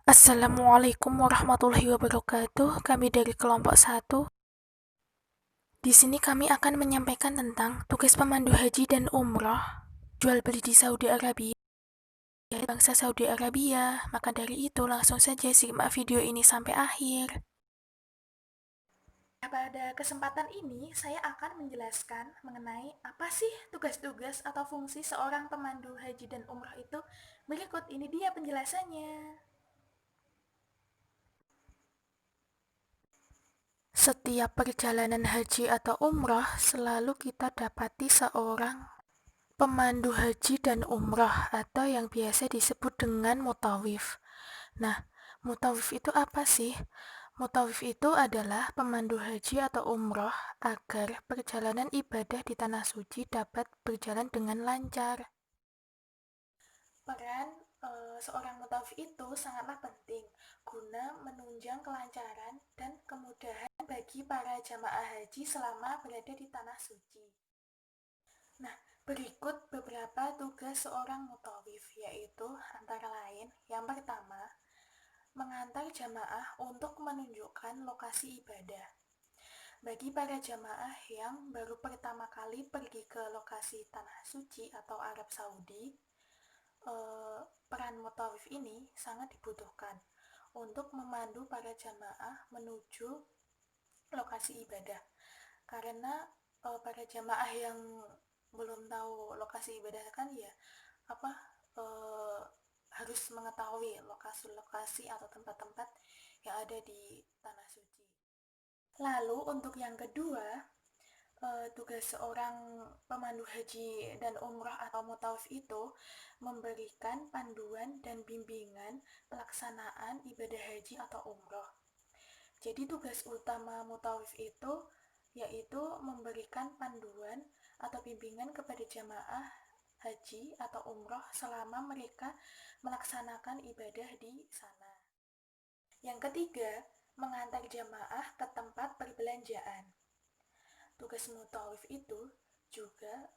Assalamualaikum warahmatullahi wabarakatuh. Kami dari kelompok 1. Di sini kami akan menyampaikan tentang tugas pemandu haji dan umroh jual beli di Saudi Arabia, bangsa Saudi Arabia. Maka dari itu langsung saja simak video ini sampai akhir. Pada kesempatan ini saya akan menjelaskan mengenai apa sih tugas-tugas atau fungsi seorang pemandu haji dan umroh itu. Berikut ini dia penjelasannya. Setiap perjalanan haji atau umroh selalu kita dapati seorang pemandu haji dan umroh atau yang biasa disebut dengan mutawif. Nah, mutawif itu apa sih? Mutawif itu adalah pemandu haji atau umroh agar perjalanan ibadah di tanah suci dapat berjalan dengan lancar. Peran seorang mutawif itu sangatlah penting guna menunjang kelancaran dan kemudahan bagi para jamaah haji selama berada di tanah suci. Nah, berikut beberapa tugas seorang mutawif, yaitu antara lain yang pertama, mengantar jamaah untuk menunjukkan lokasi ibadah. Bagi para jamaah yang baru pertama kali pergi ke lokasi tanah suci atau Arab Saudi, peran mutawif ini sangat dibutuhkan untuk memandu para jamaah menuju lokasi ibadah. Karena para jamaah yang belum tahu lokasi ibadah kan harus mengetahui lokasi-lokasi atau tempat-tempat yang ada di tanah suci. Lalu untuk yang kedua, tugas seorang pemandu haji dan umroh atau mutawif itu memberikan panduan dan bimbingan pelaksanaan ibadah haji atau umroh. Jadi tugas utama mutawif itu yaitu memberikan panduan atau bimbingan kepada jamaah haji atau umroh selama mereka melaksanakan ibadah di sana. Yang ketiga, mengantar jamaah ke tempat perbelanjaan. Tugas mutawif itu juga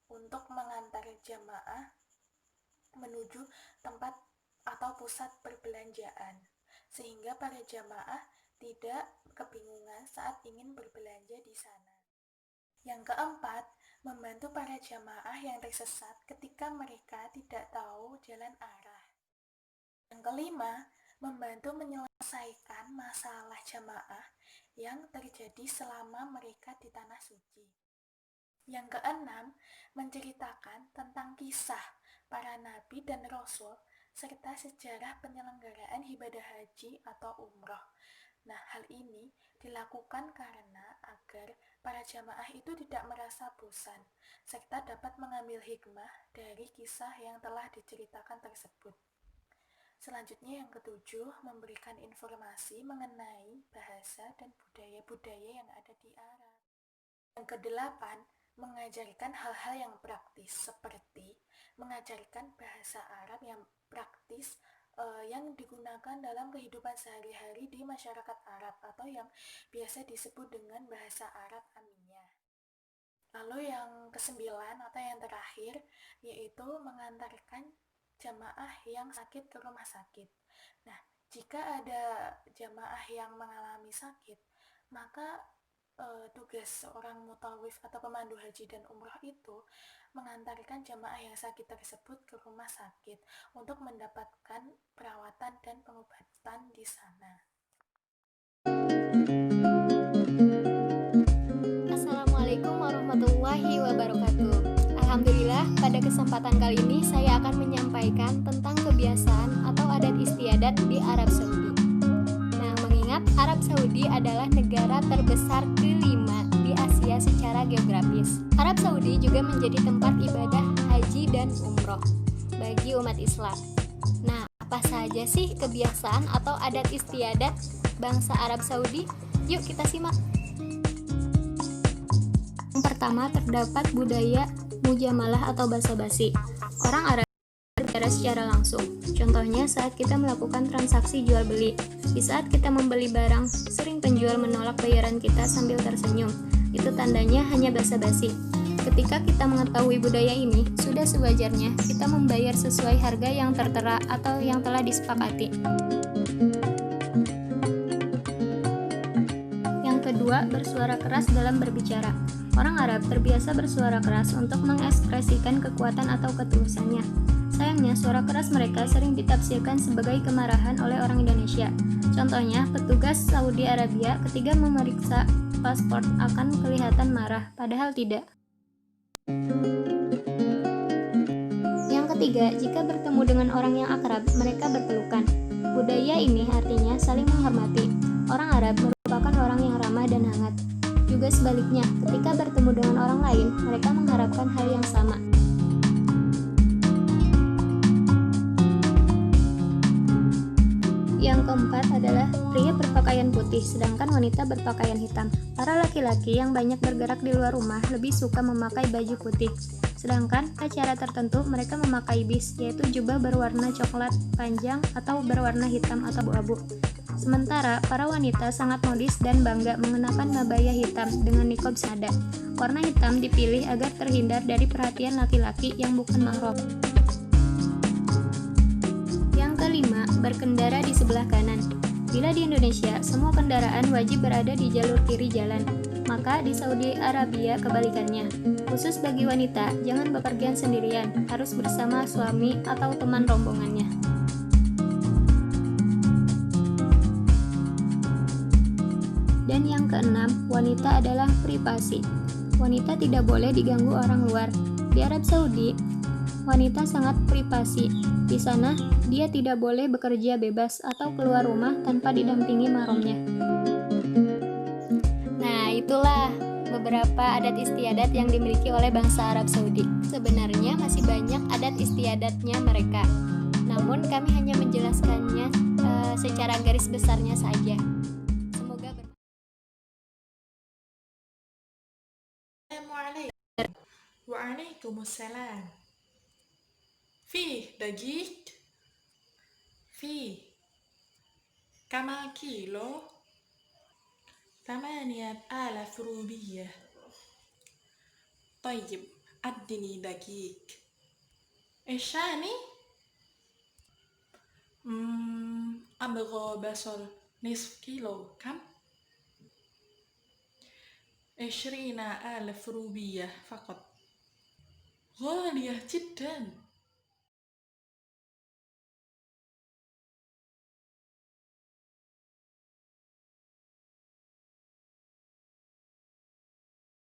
untuk mengantar jamaah menuju tempat atau pusat perbelanjaan, sehingga para jamaah tidak kebingungan saat ingin berbelanja di sana. Yang keempat, membantu para jamaah yang tersesat ketika mereka tidak tahu jalan arah. Yang kelima, membantu menyelesaikan masalah jamaah yang terjadi selama mereka di tanah suci. Yang keenam, menceritakan tentang kisah para nabi dan rasul serta sejarah penyelenggaraan ibadah haji atau umroh. Nah, hal ini dilakukan karena agar para jamaah itu tidak merasa bosan serta dapat mengambil hikmah dari kisah yang telah diceritakan tersebut. Selanjutnya yang ketujuh, memberikan informasi mengenai bahasa dan budaya-budaya yang ada di Arab. Yang kedelapan, mengajarkan hal-hal yang praktis seperti mengajarkan bahasa Arab yang praktis yang digunakan dalam kehidupan sehari-hari di masyarakat Arab atau yang biasa disebut dengan bahasa Arab Amiyah. Lalu yang kesembilan atau yang terakhir yaitu mengantarkan jamaah yang sakit ke rumah sakit. Nah, jika ada jamaah yang mengalami sakit, maka tugas seorang mutawif atau pemandu haji dan umroh itu mengantarkan jamaah yang sakit tersebut ke rumah sakit untuk mendapatkan perawatan dan pengobatan di sana. Assalamualaikum warahmatullahi wabarakatuh. Alhamdulillah, pada kesempatan kali ini saya akan menyampaikan tentang kebiasaan atau adat istiadat di Arab Saudi. Nah, mengingat Arab Saudi adalah negara terbesar kelima di Asia secara geografis. Arab Saudi juga menjadi tempat ibadah haji dan umroh bagi umat Islam. Nah, apa saja sih kebiasaan atau adat istiadat bangsa Arab Saudi? Yuk kita simak. Yang pertama, terdapat budaya mujamalah atau basa-basi. Orang Arab berbicara secara langsung. Contohnya saat kita melakukan transaksi jual beli. Di saat kita membeli barang, sering penjual menolak bayaran kita sambil tersenyum. Itu tandanya hanya basa-basi. Ketika kita mengetahui budaya ini, sudah sewajarnya kita membayar sesuai harga yang tertera atau yang telah disepakati. Yang kedua, bersuara keras dalam berbicara. Orang Arab terbiasa bersuara keras untuk mengekspresikan kekuatan atau ketulusannya. Sayangnya, suara keras mereka sering ditafsirkan sebagai kemarahan oleh orang Indonesia. Contohnya, petugas Saudi Arabia ketika memeriksa paspor akan kelihatan marah, padahal tidak. Yang ketiga, jika bertemu dengan orang yang akrab, mereka berpelukan. Budaya ini artinya saling menghormati. Orang Arab merupakan orang yang ramah dan hangat. Juga sebaliknya, ketika bertemu dengan orang lain, mereka mengharapkan hal yang sama. Yang keempat adalah pria berpakaian putih, sedangkan wanita berpakaian hitam. Para laki-laki yang banyak bergerak di luar rumah lebih suka memakai baju putih. Sedangkan acara tertentu mereka memakai bis, yaitu jubah berwarna coklat panjang atau berwarna hitam atau abu-abu. Sementara para wanita sangat modis dan bangga mengenakan kebaya hitam dengan nikob senada. Warna hitam dipilih agar terhindar dari perhatian laki-laki yang bukan mahram. Kelima, berkendara di sebelah kanan. Bila di Indonesia, semua kendaraan wajib berada di jalur kiri jalan, maka di Saudi Arabia kebalikannya. Khusus bagi wanita, jangan bepergian sendirian, harus bersama suami atau teman rombongannya. Dan yang keenam, wanita adalah privasi. Wanita tidak boleh diganggu orang luar. Di Arab Saudi, wanita sangat privasi. Di sana, dia tidak boleh bekerja bebas atau keluar rumah tanpa didampingi mahramnya. Nah, itulah beberapa adat istiadat yang dimiliki oleh bangsa Arab Saudi. Sebenarnya masih banyak adat istiadatnya mereka. Namun kami hanya menjelaskannya secara garis besarnya saja. Semoga Waalaikumsalam. فيه دقيق فيه كم كيلو 8000 روبية طيب أدني دقيق إيشاني أبغى بصل نصف كيلو كم 20,000 روبية فقط غالية جدا